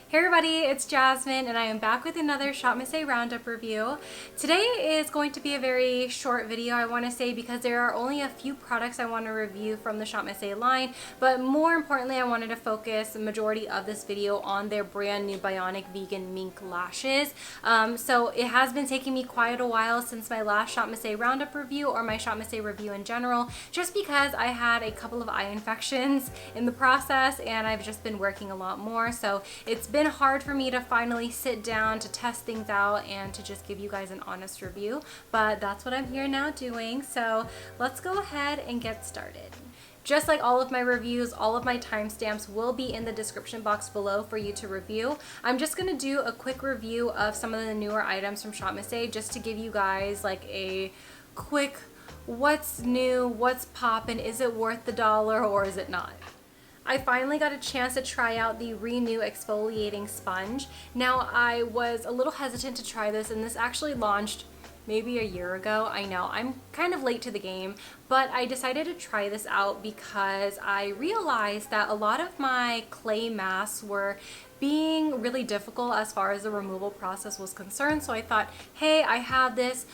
Hey everybody, it's Jasmine and I am back with another ShopMissA Roundup review. Today is going to be a very short video, I want to say, because there are only a few products I want to review from the ShopMissA line, but more importantly I wanted to focus the majority of this video on their brand new Bionic Vegan Mink lashes. So it has been taking me quite a while since my last ShopMissA Roundup review, or my ShopMissA review in general, just because I had a couple of eye infections in the process and I've just been working a lot more, so it's been hard for me to finally sit down to test things out and to just give you guys an honest review, but that's what I'm here now doing. So let's go ahead and get started. Just like all of my reviews, all of my timestamps will be in the description box below for you to review. I'm just going to do a quick review of some of the newer items from ShopMissA just to give you guys like a quick what's new, what's poppin', is it worth the dollar or is it not? I finally got a chance to try out the Renew Exfoliating Sponge. Now, I was a little hesitant to try this, and this actually launched maybe a year ago. I know, I'm kind of late to the game, but I decided to try this out because I realized that a lot of my clay masks were being really difficult as far as the removal process was concerned. So I thought, hey, I have this,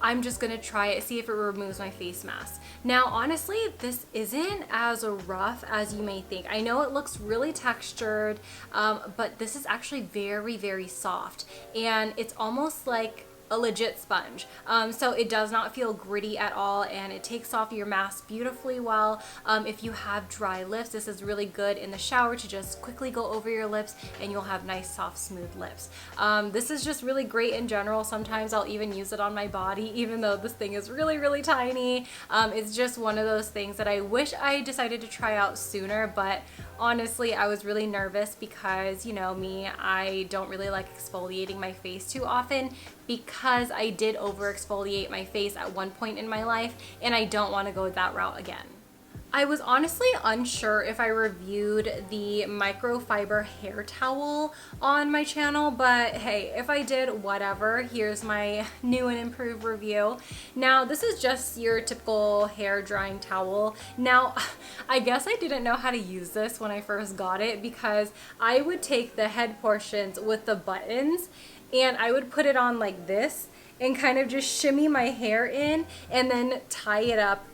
I'm just gonna try it, see if it removes my face mask. Now, honestly, this isn't as rough as you may think. I know it looks really textured, but this is actually very, very soft. And it's almost like a legit sponge. So it does not feel gritty at all, and it takes off your mask beautifully well. If you have dry lips, this is really good in the shower to just quickly go over your lips and you'll have nice, soft, smooth lips. This is just really great in general. Sometimes I'll even use it on my body, even though this thing is really, really tiny. It's just one of those things that I wish I decided to try out sooner, but honestly, I was really nervous because, you know me, I don't really like exfoliating my face too often because I did over exfoliate my face at one point in my life and I don't want to go that route again. I was honestly unsure if I reviewed the microfiber hair towel on my channel, but hey, if I did, whatever. Here's my new and improved review. Now, this is just your typical hair drying towel. Now, I guess I didn't know how to use this when I first got it because I would take the head portions with the buttons and I would put it on like this and kind of just shimmy my hair in and then tie it up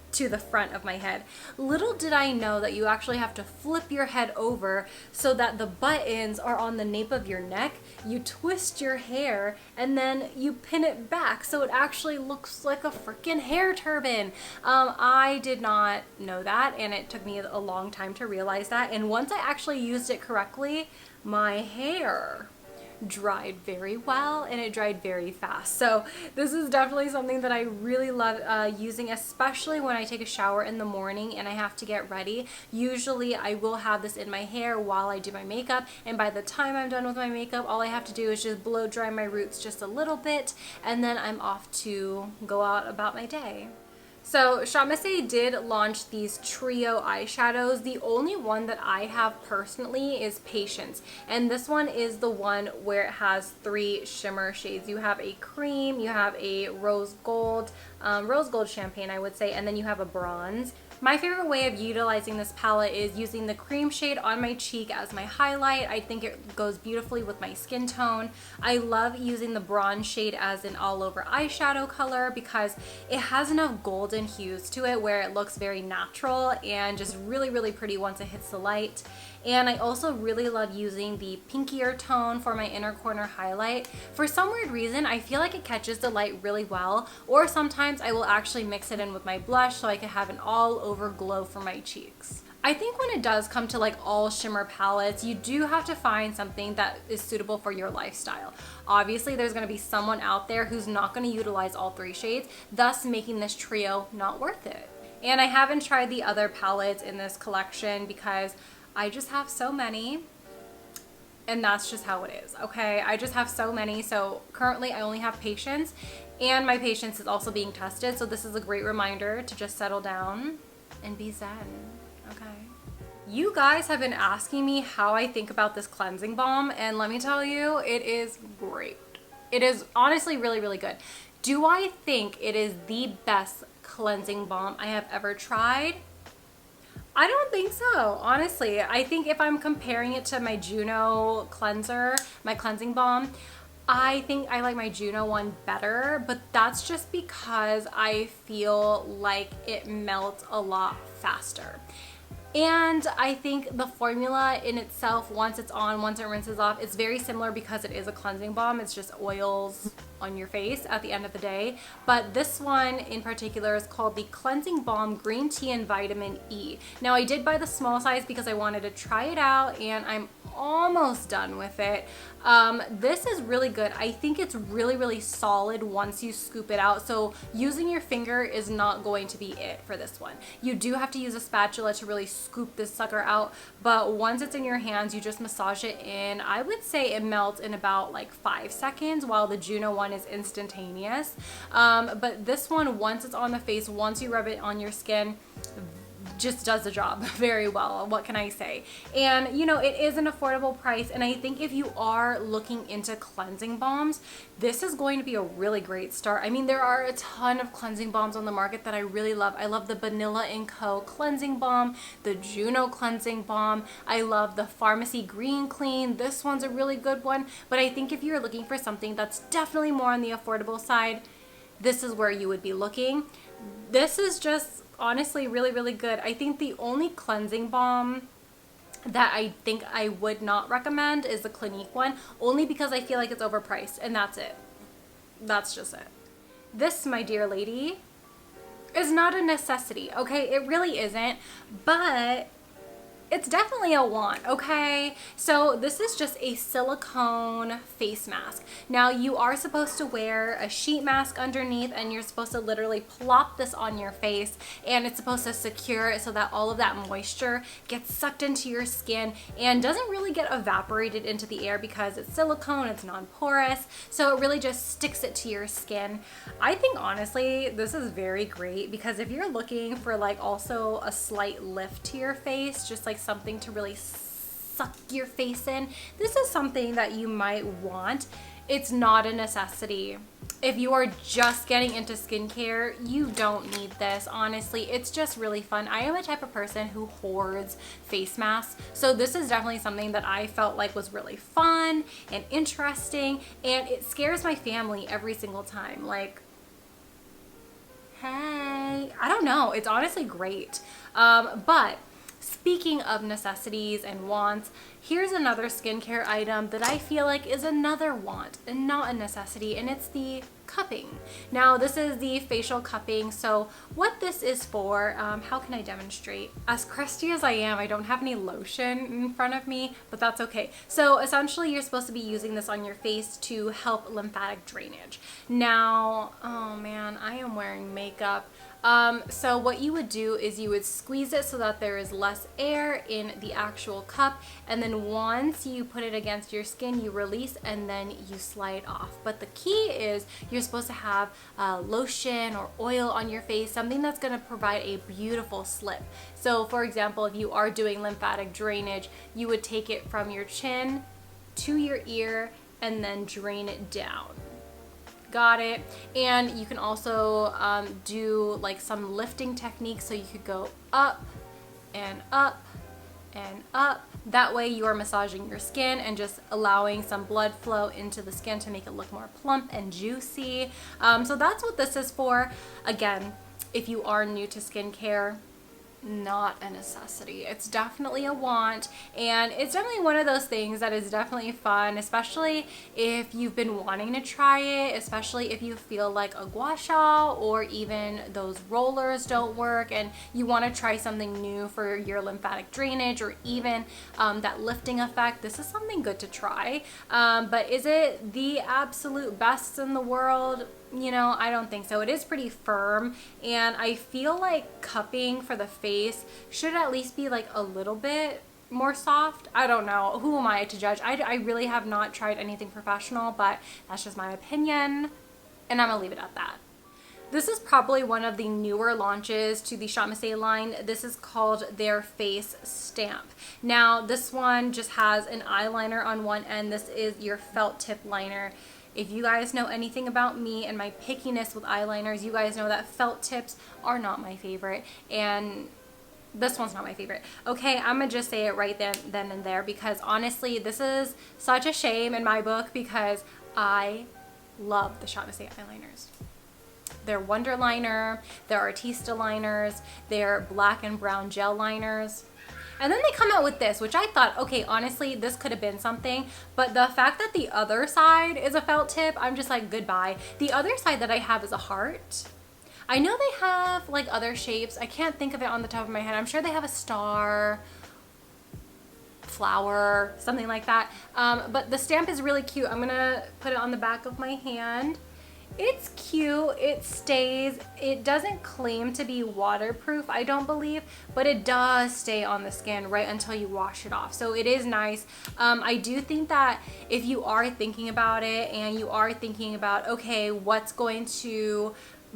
to the front of my head. Little did I know that you actually have to flip your head over so that the buttons are on the nape of your neck. You twist your hair and then you pin it back so it actually looks like a freaking hair turban. I did not know that, and it took me a long time to realize that, and once I actually used it correctly, my hair dried very well and it dried very fast. So this is definitely something that I really love using, especially when I take a shower in the morning and I have to get ready. Usually I will have this in my hair while I do my makeup, and by the time I'm done with my makeup, all I have to do is just blow dry my roots just a little bit and then I'm off to go out about my day. So ShopMissA did launch these trio eyeshadows. The only one that I have personally is Patience, and this one is the one where it has 3 shimmer shades. You have a cream, you have a rose gold champagne, I would say, and then you have a bronze. My favorite way of utilizing this palette is using the cream shade on my cheek as my highlight. I think it goes beautifully with my skin tone. I love using the bronze shade as an all-over eyeshadow color because it has enough golden hues to it where it looks very natural and just really, really pretty once it hits the light. And I also really love using the pinkier tone for my inner corner highlight. For some weird reason, I feel like it catches the light really well, or sometimes I will actually mix it in with my blush so I can have an all-over glow for my cheeks. I think when it does come to like all shimmer palettes, you do have to find something that is suitable for your lifestyle. Obviously, there's going to be someone out there who's not going to utilize all 3 shades, thus making this trio not worth it. And I haven't tried the other palettes in this collection because I just have so many, and that's just how it is, okay? I just have so many, so currently I only have Patience, and my Patience is also being tested, so this is a great reminder to just settle down and be zen, okay? You guys have been asking me how I think about this cleansing balm, and let me tell you, it is great. It is honestly really, really good. Do I think it is the best cleansing balm I have ever tried? I don't think so, honestly. I think if I'm comparing it to my Juno cleanser, my cleansing balm, I think I like my Juno one better, but that's just because I feel like it melts a lot faster. And I think the formula in itself, once it's on, once it rinses off, it's very similar because it is a cleansing balm. It's just oils on your face at the end of the day. But this one in particular is called the Cleansing Balm Green Tea and Vitamin E. Now I did buy the small size because I wanted to try it out, and I'm almost done with it. This is really good. I think it's really solid once you scoop it out. So using your finger is not going to be it for this one. You do have to use a spatula to really scoop this sucker out, but once it's in your hands, you just massage it in. I would say it melts in about like 5 seconds, while the Juno one is instantaneous. But this one, once it's on the face, once you rub it on your skin, just does the job very well. What can I say? And you know, it is an affordable price, and I think if you are looking into cleansing balms, this is going to be a really great start. I mean, there are a ton of cleansing balms on the market that I really love. I love the Vanilla & Co cleansing balm, the Juno cleansing balm. I love the Pharmacy Green Clean. This one's a really good one, but I think if you're looking for something that's definitely more on the affordable side, this is where you would be looking. This is just honestly really good. I think the only cleansing balm that I think I would not recommend is the Clinique one, only because I feel like it's overpriced, and that's it. That's just it. This, my dear lady, is not a necessity, okay? It really isn't, but it's definitely a want, okay? So this is just a silicone face mask. Now you are supposed to wear a sheet mask underneath, and you're supposed to literally plop this on your face, and it's supposed to secure it so that all of that moisture gets sucked into your skin and doesn't really get evaporated into the air because it's silicone, it's non-porous, so it really just sticks it to your skin. I think honestly this is very great because if you're looking for like also a slight lift to your face, just like something to really suck your face in, this is something that you might want. It's not a necessity. If you are just getting into skincare, you don't need this. Honestly, it's just really fun. I am a type of person who hoards face masks, so this is definitely something that I felt like was really fun and interesting, and it scares my family every single time. Like, hey, I don't know. It's honestly great. But speaking of necessities and wants, here's another skincare item that I feel like is another want and not a necessity, and it's the cupping. Now this is the facial cupping. So what this is for, how can I demonstrate? As crusty as I am, I don't have any lotion in front of me, but that's okay. So essentially you're supposed to be using this on your face to help lymphatic drainage. Now, oh man, I am wearing makeup. So what you would do is you would squeeze it so that there is less air in the actual cup, and then once you put it against your skin, you release and then you slide off. But the key is you're supposed to have lotion or oil on your face, something that's going to provide a beautiful slip. So for example, if you are doing lymphatic drainage, you would take it from your chin to your ear and then drain it down. Got it? And you can also do like some lifting techniques, so you could go up and up and up. That way you are massaging your skin and just allowing some blood flow into the skin to make it look more plump and juicy. So that's what this is for. Again, if you are new to skincare, not a necessity. It's definitely a want, and it's definitely one of those things that is definitely fun, especially if you've been wanting to try it, especially if you feel like a gua sha or even those rollers don't work and you want to try something new for your lymphatic drainage or even that lifting effect. This is something good to try, but is it the absolute best in the world? You know, I don't think so. It is pretty firm, and I feel like cupping for the face should at least be like a little bit more soft. I don't know. Who am I to judge? I really have not tried anything professional, but that's just my opinion, and I'm gonna leave it at that. This is probably one of the newer launches to the ShopMissA line. This is called their Face Stamp. Now, this one just has an eyeliner on one end. This is your felt tip liner. If you guys know anything about me and my pickiness with eyeliners, you guys know that felt tips are not my favorite. And This one's not my favorite. Okay, I'm gonna just say it right then and there, because honestly, this is such a shame in my book, because I love the ShopMissA eyeliners. Their Wonder Liner, their Artista liners, their black and brown gel liners. And then they come out with this, which I thought, okay, honestly, this could have been something. But the fact that the other side is a felt tip, I'm just like, goodbye. The other side that I have is a heart. I know they have like other shapes. I can't think of it on the top of my head. I'm sure they have a star, flower, something like that. But the stamp is really cute. I'm gonna put it on the back of my hand. It's cute, it stays, it doesn't claim to be waterproof, I don't believe, but it does stay on the skin right until you wash it off. So it is nice. I do think that if you are thinking about it and you are thinking about, okay, what's going to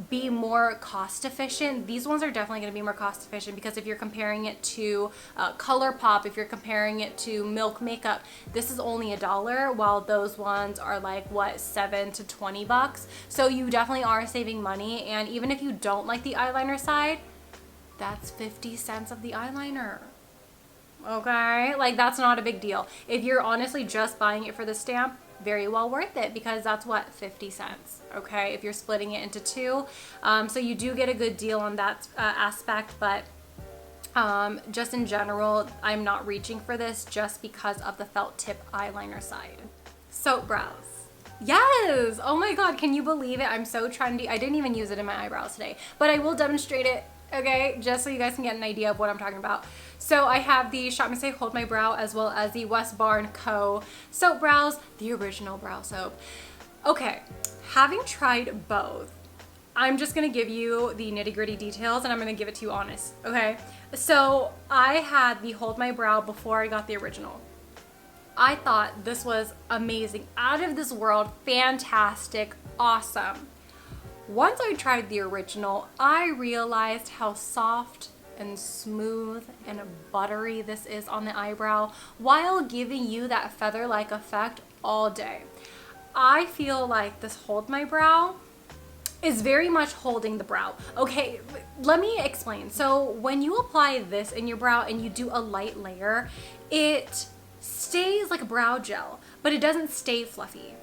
be more cost efficient, these ones are definitely going to be more cost efficient, because if you're comparing it to ColourPop, if you're comparing it to Milk makeup, this is only $1, while those ones are like what, $7 to $20. So you definitely are saving money. And even if you don't like the eyeliner side, that's 50 cents of the eyeliner. Okay, like that's not a big deal. If you're honestly just buying it for the stamp, very well worth it, because that's what, 50 cents. Okay, if you're splitting it into two. So you do get a good deal on that aspect, but just in general, I'm not reaching for this just because of the felt tip eyeliner side. Soap brows. Yes! Oh my god, can you believe it? I'm so trendy. I didn't even use it in my eyebrows today, but I will demonstrate it, okay, just so you guys can get an idea of what I'm talking about. So I have the ShopMissA Hold My Brow, as well as the West Barn Co. soap brows, the original brow soap. Okay, having tried both, I'm just gonna give you the nitty-gritty details, and I'm gonna give it to you honest, okay? So I had the Hold My Brow before I got the original. I thought this was amazing, out of this world, fantastic, awesome. Once I tried the original, I realized how soft and smooth and buttery this is on the eyebrow, while giving you that feather-like effect all day. I feel like this Hold My Brow is very much holding the brow. Okay, let me explain. So when you apply this in your brow and you do a light layer, it stays like a brow gel, but it doesn't stay fluffy.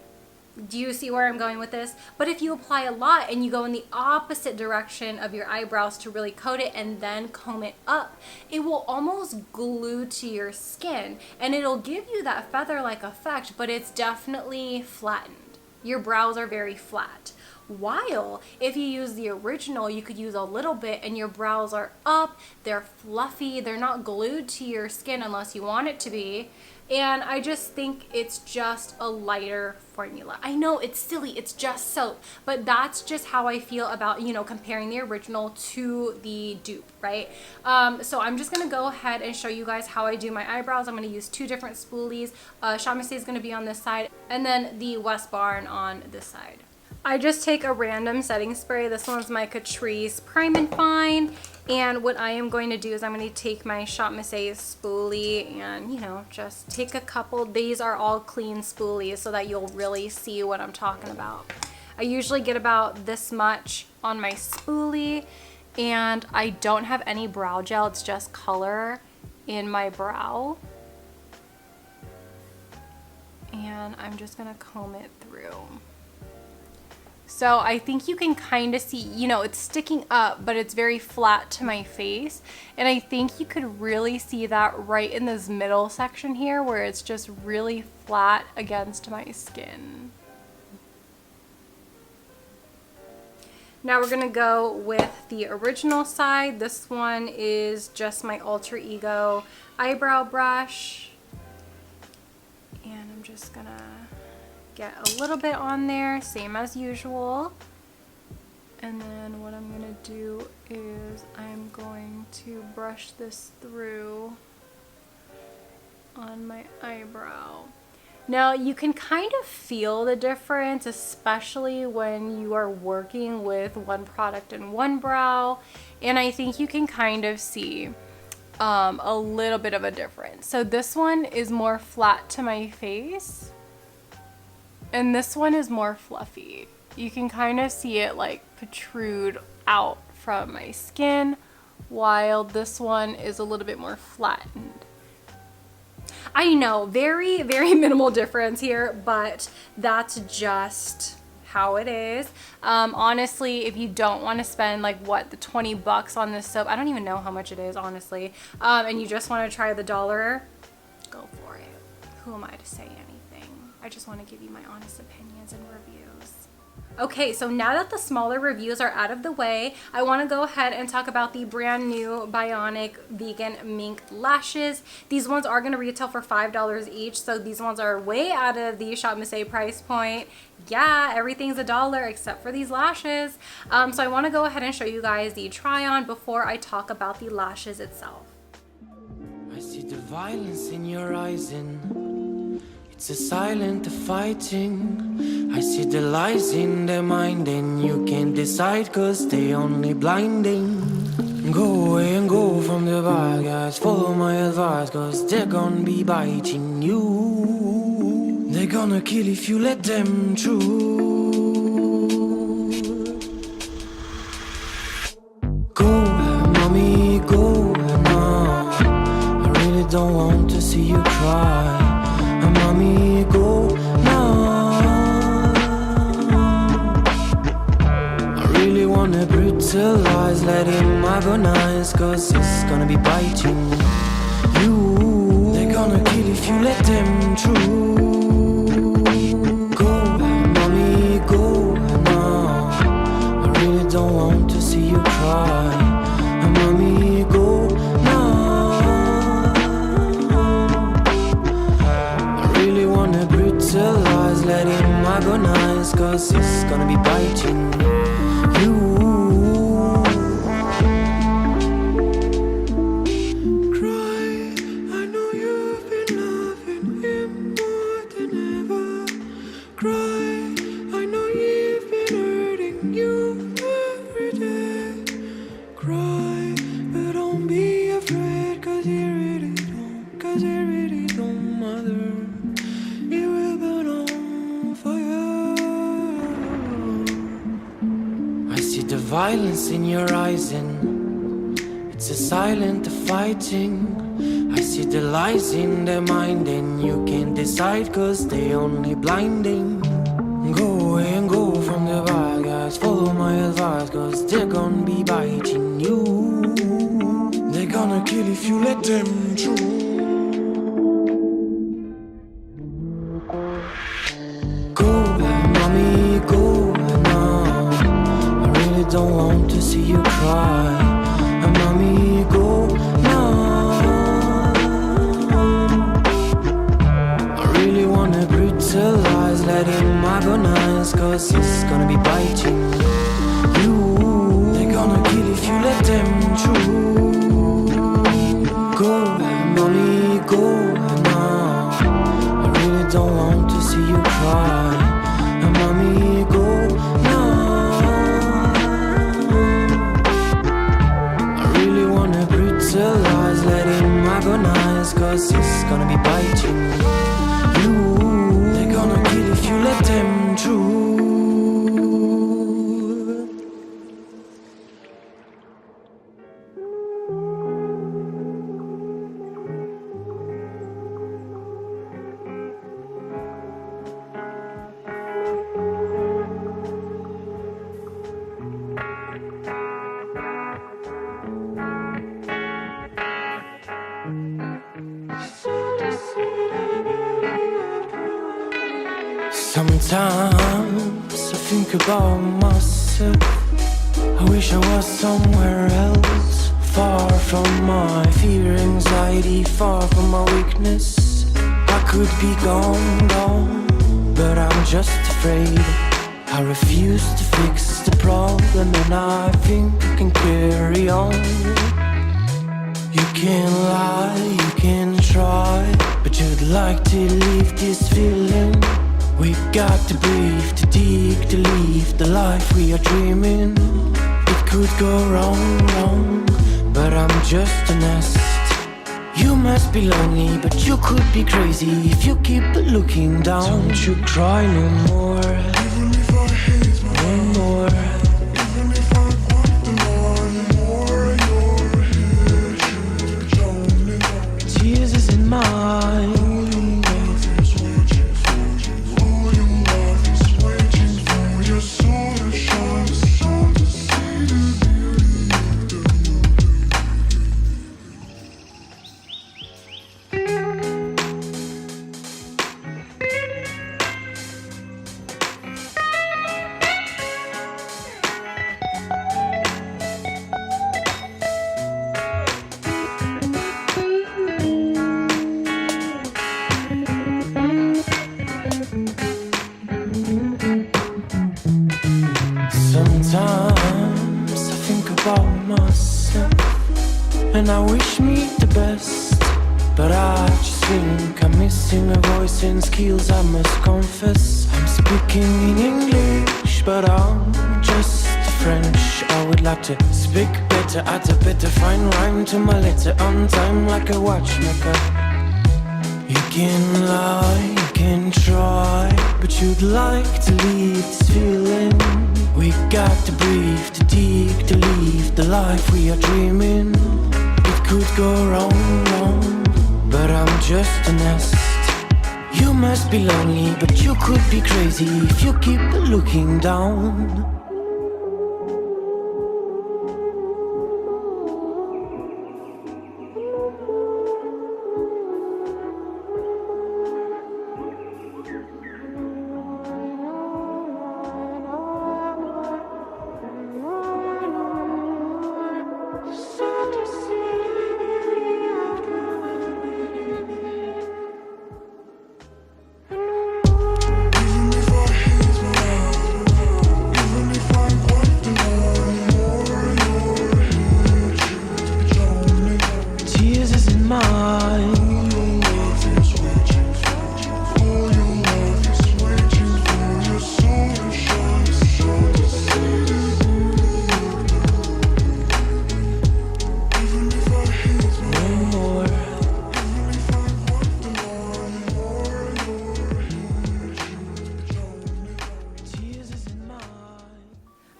Do you see where I'm going with this? But if you apply a lot and you go in the opposite direction of your eyebrows to really coat it and then comb it up, it will almost glue to your skin, and it'll give you that feather-like effect, but it's definitely flattened. Your brows are very flat. While if you use the original, you could use a little bit and your brows are up, they're fluffy, they're not glued to your skin unless you want it to be. And I just think it's just a lighter formula. I know it's silly, it's just soap, but that's just how I feel about, you know, comparing the original to the dupe, right? So I'm just gonna go ahead and show you guys how I do my eyebrows. I'm gonna use two different spoolies. ShopMissA is gonna be on this side, and then the West Barn on this side. I just take a random setting spray. This one's my Catrice Prime and Fine. And what I am going to do is I'm going to take my ShopMissA spoolie and, you know, just take a couple. These are all clean spoolies so that you'll really see what I'm talking about. I usually get about this much on my spoolie, and I don't have any brow gel. It's just color in my brow. And I'm just going to comb it through. So I think you can kind of see, you know, it's sticking up, but it's very flat to my face. And I think you could really see that right in this middle section here, where it's just really flat against my skin. Now we're gonna go with the original side. This one is just my Alter Ego eyebrow brush. And I'm just gonna get a little bit on there, same as usual. And then what I'm gonna do is I'm going to brush this through on my eyebrow. Now you can kind of feel the difference, especially when you are working with one product in one brow, and I think you can kind of see a little bit of a difference. So this one is more flat to my face, and this one is more fluffy. You can kind of see it like protrude out from my skin while this one is a little bit more flattened. I know, very, very minimal difference here, but that's just how it is. Honestly, if you don't want to spend like what, the 20 bucks on this soap, I don't even know how much it is, honestly, and you just want to try the $1, go for it. Who am I to say anything? I just want to give you my honest opinions and reviews. Okay, so now that the smaller reviews are out of the way, I want to go ahead and talk about the brand new Bionic Vegan Mink lashes. These ones are going to retail for $5 each, so these ones are way out of the ShopMissA price point. Yeah, everything's $1 except for these lashes. So I want to go ahead and show you guys the try on before I talk about the lashes itself. I see the violence in your eyes and it's a silent fighting. I see the lies in their mind and you can't decide cause they only blinding. Go away and go from the bad guys, follow my advice cause they're gonna be biting you. They're gonna kill if you let them through. Go, mommy, go now. I really don't want to see you cry. Mommy, go now. I really wanna brutalize, let him agonize, cause it's gonna be biting you. They're gonna kill if you let them through. Go, mommy, go now. I really don't want to see you cry. Mommy, go now. Brutalize, let him agonize, cause it's gonna be biting you. Cry, I know you've been loving him more than ever. Cry, I know you've been hurting you every day. Cry, but don't be afraid, cause he really don't matter. The violence in your eyes and it's a silent fighting. I see the lies in their mind and you can't decide cause they only blinding. Go away and go from the bad guys, follow my advice cause they're gonna be biting you. They're gonna kill if you let them through. Go, mommy, go now. Don't want to see you cry. Mommy, go now. I really wanna brutalize, let him agonize, cause it's gonna be biting you. They're gonna kill if you let them through. Go, mommy, go now. I really don't want to see you cry. Mommy, go now. Brutalize, let him agonize, cause it's gonna be biting you. They're gonna kill if you let them through. Sometimes I think about myself. I wish I was somewhere else, far from my fear, anxiety, far from my weakness. I could be gone, but I'm just afraid. I refuse to fix the problem and I think I can carry on. You can lie, you can try, but you'd like to leave this feeling. We got to breathe, to dig, to leave the life we are dreaming. It could go wrong, but I'm just a nest. You must be lonely, but you could be crazy if you keep looking down. Don't you cry no more, even if I hate no more, even if I want more, you're and I wish me the best. But I just think I'm missing a voice and skills, I must confess. I'm speaking in English, but I'm just French. I would like to speak better, add a better fine rhyme to my letter on time like a watchmaker. You can lie, you can try, but you'd like to leave this feeling. We got to breathe, to dig, to live the life we are dreaming. It could go wrong, but I'm just a nest. You must be lonely, but you could be crazy if you keep looking down.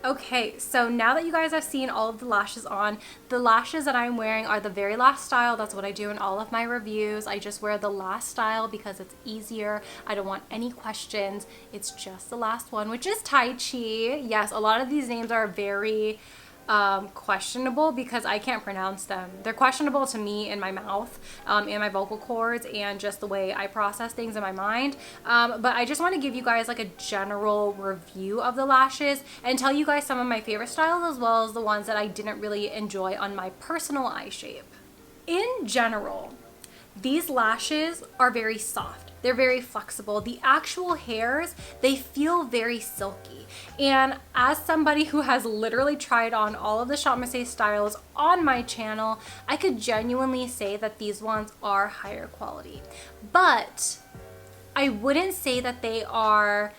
Okay, so now that you guys have seen all of the lashes on, the lashes that I'm wearing are the very last style. That's what I do in all of my reviews. I just wear the last style because it's easier. I don't want any questions. It's just the last one, which is Tyche. Yes, a lot of these names are very questionable because I can't pronounce them. They're questionable to me in my mouth and my vocal cords and just the way I process things in my mind. But I just want to give you guys like a general review of the lashes and tell you guys some of my favorite styles as well as the ones that I didn't really enjoy on my personal eye shape. In general, these lashes are very soft. They're very flexible. The actual hairs, they feel very silky. And as somebody who has literally tried on all of the ShopMissA styles on my channel, I could genuinely say that these ones are higher quality. But I wouldn't say that they are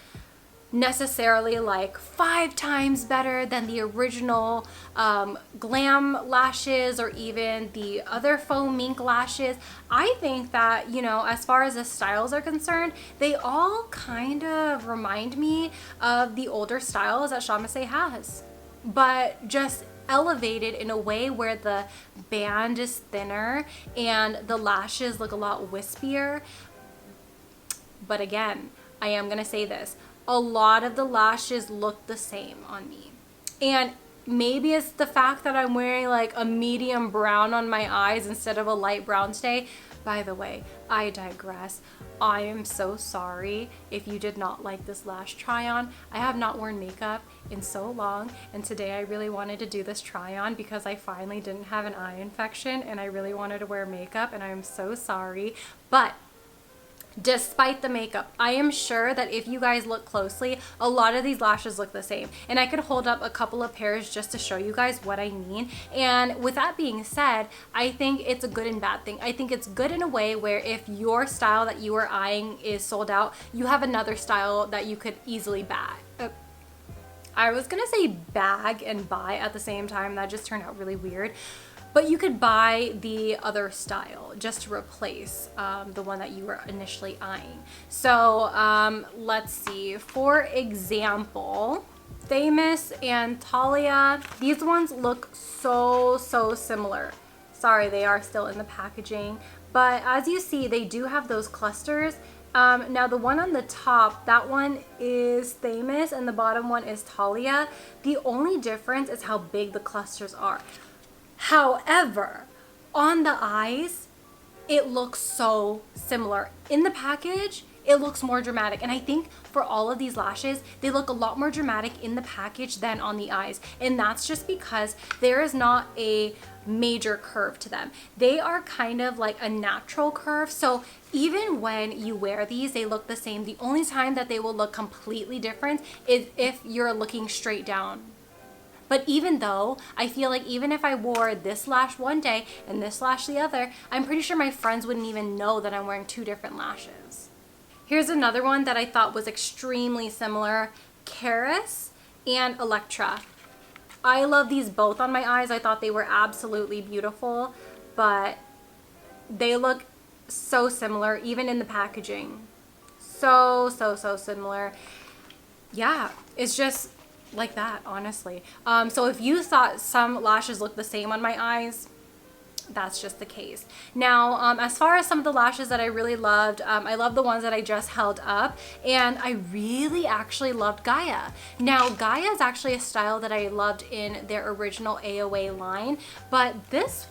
necessarily like 5 times better than the original glam lashes or even the other faux mink lashes. I think that, you know, as far as the styles are concerned, they all kind of remind me of the older styles that ShopMissA has, but just elevated in a way where the band is thinner and the lashes look a lot wispier. But again, I am gonna say this, a lot of the lashes look the same on me. And maybe it's the fact that I'm wearing like a medium brown on my eyes instead of a light brown today. By the way, I digress. I am so sorry if you did not like this lash try on. I have not worn makeup in so long, and today I really wanted to do this try on because I finally didn't have an eye infection and I really wanted to wear makeup, and I am so sorry. But despite the makeup, I am sure that if you guys look closely, a lot of these lashes look the same. And I could hold up a couple of pairs just to show you guys what I mean. And with that being said, I think it's a good and bad thing. I think it's good in a way where if your style that you are eyeing is sold out, you have another style that you could easily bag. I was gonna say bag and buy at the same time. That just turned out really weird. But you could buy the other style just to replace the one that you were initially eyeing. So let's see, for example, Themis and Thalia, these ones look so similar. Sorry, they are still in the packaging. But as you see, they do have those clusters. Now the one on the top, that one is Themis and the bottom one is Thalia. The only difference is how big the clusters are. However, on the eyes, it looks so similar. In the package, it looks more dramatic. And I think for all of these lashes, they look a lot more dramatic in the package than on the eyes. And that's just because there is not a major curve to them. They are kind of like a natural curve. So even when you wear these, they look the same. The only time that they will look completely different is if you're looking straight down. But even though I feel like even if I wore this lash one day and this lash the other, I'm pretty sure my friends wouldn't even know that I'm wearing two different lashes. Here's another one that I thought was extremely similar, Keres and Electra. I love these both on my eyes. I thought they were absolutely beautiful, but they look so similar even in the packaging. So similar. Yeah, it's just like that, honestly. So if you thought some lashes look the same on my eyes, that's just the case. Now, as far as some of the lashes that I really loved, I love the ones that I just held up, and I really actually loved Gaia. Now, Gaia is actually a style that I loved in their original AOA line, but this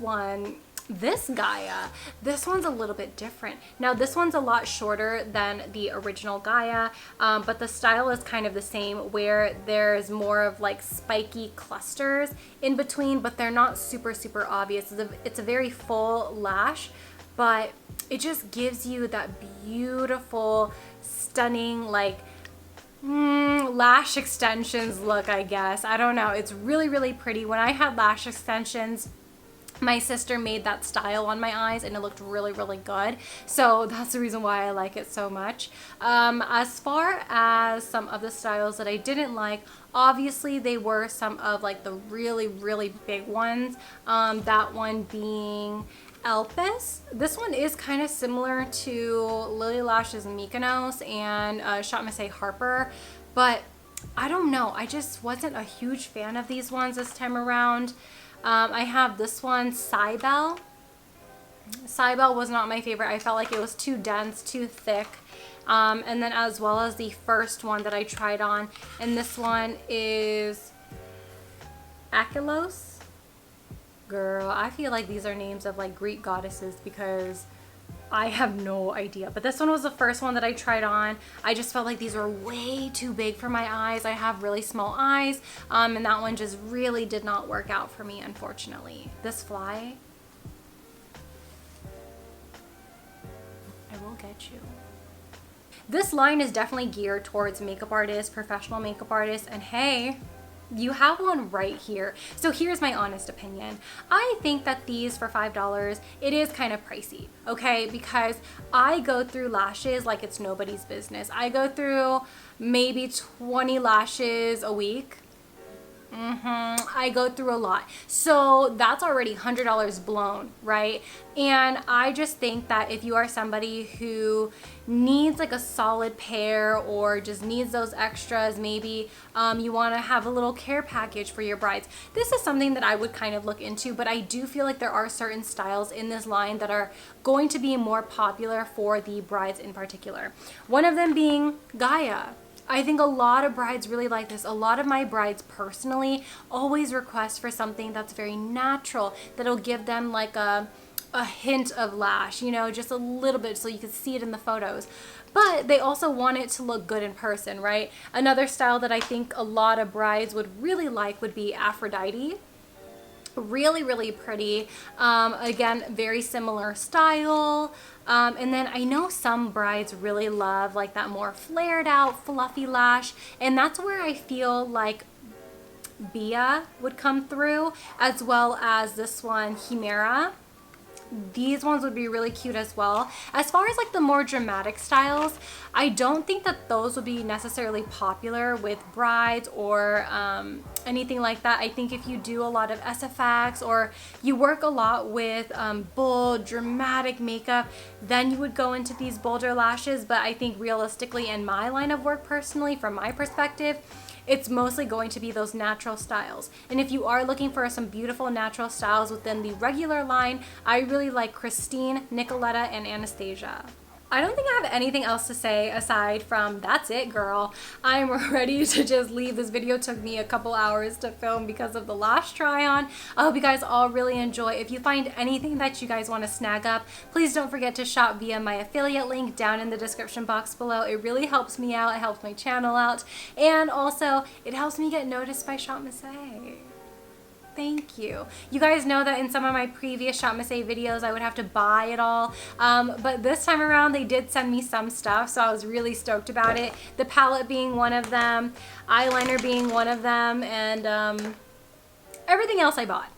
Gaia, this one's a little bit different. Now, this one's a lot shorter than the original Gaia, but the style is kind of the same, where there's more of like spiky clusters in between, but they're not super obvious. It's a very full lash, but it just gives you that beautiful, stunning, like lash extensions look, I guess. I don't know. It's really pretty. When I had lash extensions, my sister made that style on my eyes and it looked really good. So that's the reason why I like it so much. As far as some of the styles that I didn't like, obviously they were some of like the really big ones. That one being Elpis. This one is kind of similar to Lily Lash's Mykonos and ShopMissA Harper, but I don't know. I just wasn't a huge fan of these ones this time around. I have this one, Cybele. Cybele was not my favorite. I felt like it was too dense, too thick. And then as well as the first one that I tried on. And this one is Achelois. Girl, I feel like these are names of like Greek goddesses because I have no idea. But this one was the first one that I tried on. I just felt like these were way too big for my eyes. I have really small eyes, and that one just really did not work out for me, unfortunately. This fly, I will get you. This line is definitely geared towards makeup artists, professional makeup artists, and hey, you have one right here. So here's my honest opinion. I think that these for $5, it is kind of pricey, okay? Because I go through lashes like it's nobody's business. I go through maybe 20 lashes a week. I go through a lot. So that's already $100 blown, right? And I just think that if you are somebody who needs like a solid pair or just needs those extras, maybe you want to have a little care package for your brides, this is something that I would kind of look into. But I do feel like there are certain styles in this line that are going to be more popular for the brides in particular. One of them being Gaia. I think a lot of brides really like this. A lot of my brides personally always request for something that's very natural, that'll give them like a hint of lash, you know, just a little bit so you can see it in the photos. But they also want it to look good in person, right? Another style that I think a lot of brides would really like would be Aphrodite. Really pretty. Again, very similar style. And then I know some brides really love like that more flared out fluffy lash, and that's where I feel like Bia would come through, as well as this one, Hemera. These ones would be really cute as well. As far as like the more dramatic styles, I don't think that those would be necessarily popular with brides or anything like that. I think if you do a lot of SFX or you work a lot with bold, dramatic makeup, then you would go into these bolder lashes. But I think realistically, in my line of work personally, from my perspective, it's mostly going to be those natural styles. And if you are looking for some beautiful natural styles within the regular line, I really like Christine, Nicoletta, and Anastasia. I don't think I have anything else to say aside from that's it, girl. I'm ready to just leave. This video took me a couple hours to film because of the lash try on. I hope you guys all really enjoy. If you find anything that you guys want to snag up, please don't forget to shop via my affiliate link down in the description box below. It really helps me out. It helps my channel out. And also, it helps me get noticed by ShopMissA. Thank you. You guys know that in some of my previous ShopMissA videos, I would have to buy it all. But this time around, they did send me some stuff, so I was really stoked about it. The palette being one of them, eyeliner being one of them, and everything else I bought.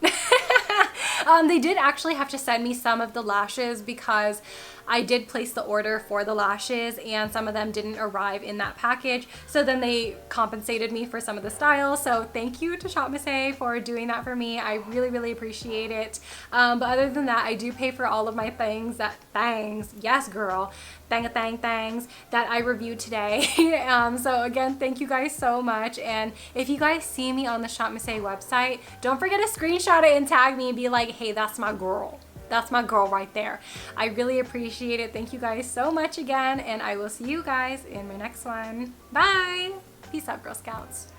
They did actually have to send me some of the lashes because I did place the order for the lashes and some of them didn't arrive in that package. So then they compensated me for some of the styles. So thank you to ShopMissA for doing that for me. I really, really appreciate it. But other than that, I do pay for all of my things yes girl, things that I reviewed today. So again, thank you guys so much. And if you guys see me on the ShopMissA website, don't forget to screenshot it and tag me and be like, hey, that's my girl. That's my girl right there. I really appreciate it. Thank you guys so much again, and I will see you guys in my next one. Bye. Peace out, Girl Scouts.